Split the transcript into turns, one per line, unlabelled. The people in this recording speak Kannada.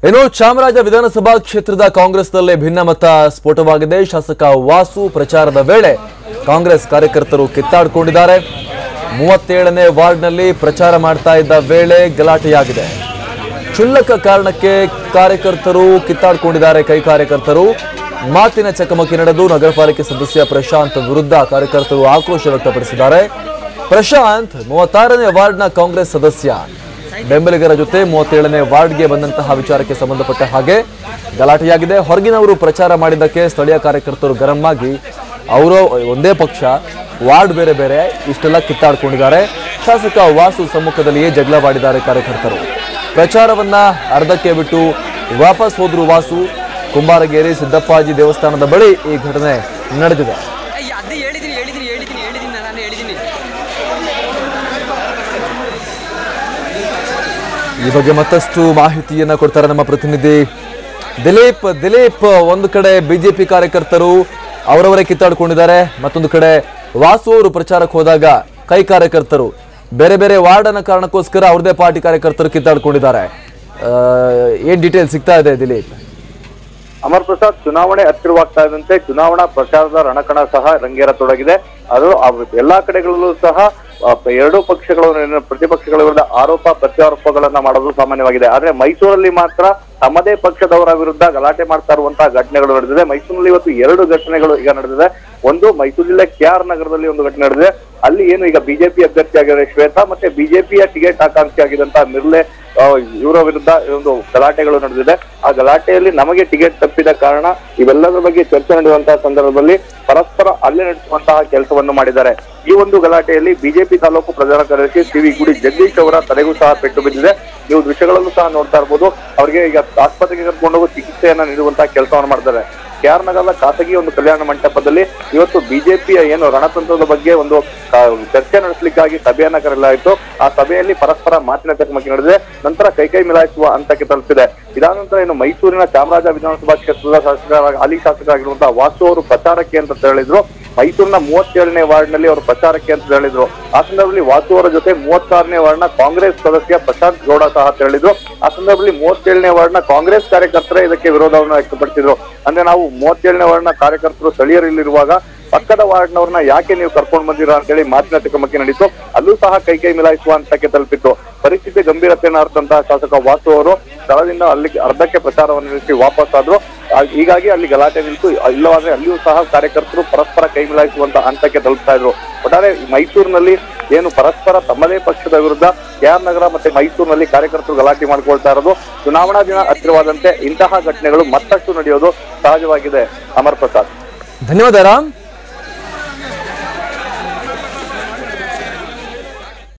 ಇನ್ನು ಚಾಮರಾಜ ವಿಧಾನಸಭಾ ಕ್ಷೇತ್ರದ ಕಾಂಗ್ರೆಸ್ನಲ್ಲೇ ಭಿನ್ನಮತ ಸ್ಫೋಟವಾಗಿದೆ. ಶಾಸಕ ವಾಸು ಪ್ರಚಾರದ ವೇಳೆ ಕಾಂಗ್ರೆಸ್ ಕಾರ್ಯಕರ್ತರು ಕಿತ್ತಾಡಿಕೊಂಡಿದ್ದಾರೆ. 37ನೇ ವಾರ್ಡ್ನಲ್ಲಿ ಪ್ರಚಾರ ಮಾಡ್ತಾ ಇದ್ದ ವೇಳೆ ಗಲಾಟೆಯಾಗಿದೆ. ಕ್ಷುಲ್ಲಕ ಕಾರಣಕ್ಕೆ ಕಾರ್ಯಕರ್ತರು ಕಿತ್ತಾಡಿಕೊಂಡಿದ್ದಾರೆ. ಕೈ ಕಾರ್ಯಕರ್ತರು ಮಾತಿನ ಚಕಮಕಿ ನಡೆದು ನಗರಪಾಲಿಕೆ ಸದಸ್ಯ ಪ್ರಶಾಂತ್ ವಿರುದ್ಧ ಕಾರ್ಯಕರ್ತರು ಆಕ್ರೋಶ ವ್ಯಕ್ತಪಡಿಸಿದ್ದಾರೆ. ಪ್ರಶಾಂತ್ 36ನೇ ವಾರ್ಡ್ನ ಕಾಂಗ್ರೆಸ್ ಸದಸ್ಯ ಬೆಂಬಲಿಗರ ಜೊತೆ 37ನೇ ವಾರ್ಡ್ಗೆ ಬಂದಂತಹ ವಿಚಾರಕ್ಕೆ ಸಂಬಂಧಪಟ್ಟ ಹಾಗೆ ಗಲಾಟೆಯಾಗಿದೆ. ಹೊರಗಿನವರು ಪ್ರಚಾರ ಮಾಡಿದ್ದಕ್ಕೆ ಸ್ಥಳೀಯ ಕಾರ್ಯಕರ್ತರು ಗರಂ ಆಗಿ ಅವರು ಒಂದೇ ಪಕ್ಷ ವಾರ್ಡ್ ಬೇರೆ ಬೇರೆ ಇಷ್ಟೆಲ್ಲ ಕಿತ್ತಾಡ್ಕೊಂಡಿದ್ದಾರೆ. ಶಾಸಕ ವಾಸು ಸಮ್ಮುಖದಲ್ಲಿಯೇ ಜಗಳವಾಡಿದ್ದಾರೆ ಕಾರ್ಯಕರ್ತರು. ಪ್ರಚಾರವನ್ನ ಅರ್ಧಕ್ಕೆ ಬಿಟ್ಟು ವಾಪಸ್ ಹೋದ್ರು ವಾಸು. ಕುಂಬಾರಗೇರಿ ಸಿದ್ದಪ್ಪಾಜಿ ದೇವಸ್ಥಾನದ ಬಳಿ ಈ ಘಟನೆ ನಡೆದಿದೆ. ಈ ಬಗ್ಗೆ ಮತ್ತಷ್ಟು ಮಾಹಿತಿಯನ್ನ ಕೊಡ್ತಾರೆ ನಮ್ಮ ಪ್ರತಿನಿಧಿ ದಿಲೀಪ್. ಒಂದು ಕಡೆ ಬಿಜೆಪಿ ಕಾರ್ಯಕರ್ತರು ಅವರವರೇ ಕಿತ್ತಾಡ್ಕೊಂಡಿದ್ದಾರೆ, ಮತ್ತೊಂದು ಕಡೆ ವಾಸು ಅವರು ಪ್ರಚಾರಕ್ಕೆ ಹೋದಾಗ ಕೈ ಕಾರ್ಯಕರ್ತರು ಬೇರೆ ಬೇರೆ ವಾರ್ಡ್ ಅನ್ನ ಕಾರಣಕ್ಕೋಸ್ಕರ ಅವ್ರದೇ ಪಾರ್ಟಿ ಕಾರ್ಯಕರ್ತರು ಕಿತ್ತಾಡ್ಕೊಂಡಿದ್ದಾರೆ. ಏನ್ ಡೀಟೇಲ್ ಸಿಗ್ತಾ ಇದೆ ದಿಲೀಪ್?
ಅಮರ್ ಪ್ರಸಾದ್, ಚುನಾವಣೆ ಹತ್ತಿರವಾಗ್ತಾ ಇದ್ದಂತೆ ಚುನಾವಣಾ ಪ್ರಚಾರದ ರಣಕಣ ಸಹ ರಂಗೇರತೊಡಗಿದೆ. ಅದು ಎಲ್ಲಾ ಕಡೆಗಳಲ್ಲೂ ಸಹ ಎರಡೂ ಪಕ್ಷಗಳು ಪ್ರತಿಪಕ್ಷಗಳ ವಿರುದ್ಧ ಆರೋಪ ಪ್ರತ್ಯಾರೋಪಗಳನ್ನ ಮಾಡೋದು ಸಾಮಾನ್ಯವಾಗಿದೆ. ಆದ್ರೆ ಮೈಸೂರಲ್ಲಿ ಮಾತ್ರ ತಮ್ಮದೇ ಪಕ್ಷದವರ ವಿರುದ್ಧ ಗಲಾಟೆ ಮಾಡ್ತಾ ಇರುವಂತಹ ಘಟನೆಗಳು ನಡೆದಿದೆ. ಮೈಸೂರಿನಲ್ಲಿ ಇವತ್ತು 2 ಘಟನೆಗಳು ಈಗ ನಡೆದಿದೆ. ಒಂದು ಮೈಸೂರು ಜಿಲ್ಲೆ KR ನಗರದಲ್ಲಿ ಒಂದು ಘಟನೆ ನಡೆದಿದೆ. ಅಲ್ಲಿ ಏನು ಈಗ ಬಿಜೆಪಿ ಅಭ್ಯರ್ಥಿ ಆಗಿರೋ ಶ್ವೇತಾ ಮತ್ತೆ ಬಿಜೆಪಿಯ ಟಿಕೆಟ್ ಆಕಾಂಕ್ಷಿ ಆಗಿದಂತಹ ಮಿರ್ಲೆ ಇವರ ವಿರುದ್ಧ ಒಂದು ಗಲಾಟೆಗಳು ನಡೆದಿದೆ. ಆ ಗಲಾಟೆಯಲ್ಲಿ ನಮಗೆ ಟಿಕೆಟ್ ತಪ್ಪಿದ ಕಾರಣ ಇವೆಲ್ಲದರ ಬಗ್ಗೆ ಚರ್ಚೆ ನಡೆಯುವಂತಹ ಸಂದರ್ಭದಲ್ಲಿ ಪರಸ್ಪರ ಹಲ್ಲೆ ನಡೆಸುವಂತಹ ಕೆಲಸವನ್ನು ಮಾಡಿದ್ದಾರೆ. ಈ ಒಂದು ಗಲಾಟೆಯಲ್ಲಿ ಬಿಜೆಪಿ ತಾಲೂಕು ಪ್ರಧಾನ ಕಾರ್ಯದರ್ಶಿ ಸಿ.ವಿ. ಗುಡಿ ಜಗದೀಶ್ ಅವರ ತಲೆಗೂ ಸಹ ಪೆಟ್ಟು ಬಿದ್ದಿದೆ. ನೀವು ದೃಶ್ಯಗಳಲ್ಲೂ ಸಹ ನೋಡ್ತಾ ಇರ್ಬೋದು. ಅವರಿಗೆ ಈಗ ಆಸ್ಪತ್ರೆಗೆ ಕರ್ಕೊಂಡೋಗಿ ಚಿಕಿತ್ಸೆಯನ್ನ ನೀಡುವಂತಹ ಕೆಲಸವನ್ನು ಮಾಡ್ತಾರೆ. KR ನಗರದ ಖಾಸಗಿ ಒಂದು ಕಲ್ಯಾಣ ಮಂಟಪದಲ್ಲಿ ಇವತ್ತು ಬಿಜೆಪಿಯ ಏನು ರಣತಂತ್ರದ ಬಗ್ಗೆ ಒಂದು ಚರ್ಚೆ ನಡೆಸಲಿಕ್ಕಾಗಿ ಸಭೆಯನ್ನ ಕರೆಯಲಾಯಿತು. ಆ ಸಭೆಯಲ್ಲಿ ಪರಸ್ಪರ ಮಾತಿನ ಚಕಮಕಿ ನಡೆದಿದೆ. ನಂತರ ಕೈ ಮಿಲಾಯಿಸುವ ಹಂತಕ್ಕೆ ತಲುಪಿದೆ. ಇದಾದ ನಂತರ ಏನು ಮೈಸೂರಿನ ಚಾಮರಾಜ ವಿಧಾನಸಭಾ ಕ್ಷೇತ್ರದ ಹಾಲಿ ಶಾಸಕರಾಗಿರುವಂತಹ ವಾಸು ಅವರು ಪ್ರಚಾರಕ್ಕೆ ಅಂತ ಹೇಳಿದ್ರು. ಮೈಸೂರಿನ 37ನೇ ವಾರ್ಡ್ನಲ್ಲಿ ಅವರು ಪ್ರಚಾರಕ್ಕೆ ಅಂತ ಹೇಳಿದ್ರು. ಆ ಸಂದರ್ಭದಲ್ಲಿ ವಾಸು ಅವರ ಜೊತೆ 36ನೇ ವಾರ್ಡ್ನ ಕಾಂಗ್ರೆಸ್ ಸದಸ್ಯ ಪ್ರಶಾಂತ್ ಗೌಡ ಸಹ ಹೇಳಿದ್ರು. ಆ ಸಂದರ್ಭದಲ್ಲಿ 37ನೇ ವಾರ್ಡ್ನ ಕಾಂಗ್ರೆಸ್ ಕಾರ್ಯಕರ್ತರೇ ಇದಕ್ಕೆ ವಿರೋಧವನ್ನು ವ್ಯಕ್ತಪಡಿಸಿದ್ರು. ಅಂದ್ರೆ ನಾವು 37ನೇ ವಾರ್ಡ್ನ ಕಾರ್ಯಕರ್ತರು ಸ್ಥಳೀಯರಲ್ಲಿರುವಾಗ ಪಕ್ಕದ ವಾರ್ಡ್ನವ್ರನ್ನ ಯಾಕೆ ನೀವು ಕರ್ಕೊಂಡು ಬಂದಿರಾ ಅಂತ ಹೇಳಿ ಮಾತಿನ ಚಕಮಕಿ ನಡೀತು. ಅಲ್ಲೂ ಸಹ ಕೈ ಮಿಲಾಯಿಸುವ ಹಂತಕ್ಕೆ ತಲುಪಿತ್ತು. ಪರಿಸ್ಥಿತಿ ಗಂಭೀರತೆಯನ್ನು ಅರಿತಂತಹ ಶಾಸಕ ವಾಸು ಅವರು ಸ್ಥಳದಿಂದ ಅಲ್ಲಿ ಅರ್ಧಕ್ಕೆ ಪ್ರಚಾರವನ್ನು ನಿಲ್ಲಿಸಿ ವಾಪಸ್ ಆದ್ರು. ಹೀಗಾಗಿ ಅಲ್ಲಿ ಗಲಾಟೆ ನಿಲ್ತು. ಇಲ್ಲವಾದ್ರೆ ಅಲ್ಲಿಯೂ ಸಹ ಕಾರ್ಯಕರ್ತರು ಪರಸ್ಪರ ಕೈ ಮಿಲಾಯಿಸುವಂತ ಹಂತಕ್ಕೆ ತಲುಪ್ತಾ ಇದ್ರು. ಒಟ್ಟಾರೆ ಮೈಸೂರಿನಲ್ಲಿ ಏನು ಪರಸ್ಪರ ತಮ್ಮದೇ ಪಕ್ಷದ ವಿರುದ್ಧ KR ನಗರ ಮತ್ತೆ ಮೈಸೂರಿನಲ್ಲಿ ಕಾರ್ಯಕರ್ತರು ಗಲಾಟೆ ಮಾಡ್ಕೊಳ್ತಾ ಇರೋದು ಚುನಾವಣಾ ದಿನ ಹತ್ತಿರವಾದಂತೆ ಇಂತಹ ಘಟನೆಗಳು ಮತ್ತಷ್ಟು ನಡೆಯೋದು ಸಹಜವಾಗಿದೆ. ಅಮರ್ ಪ್ರಸಾದ್,
ಧನ್ಯವಾದ ರಾಮ್.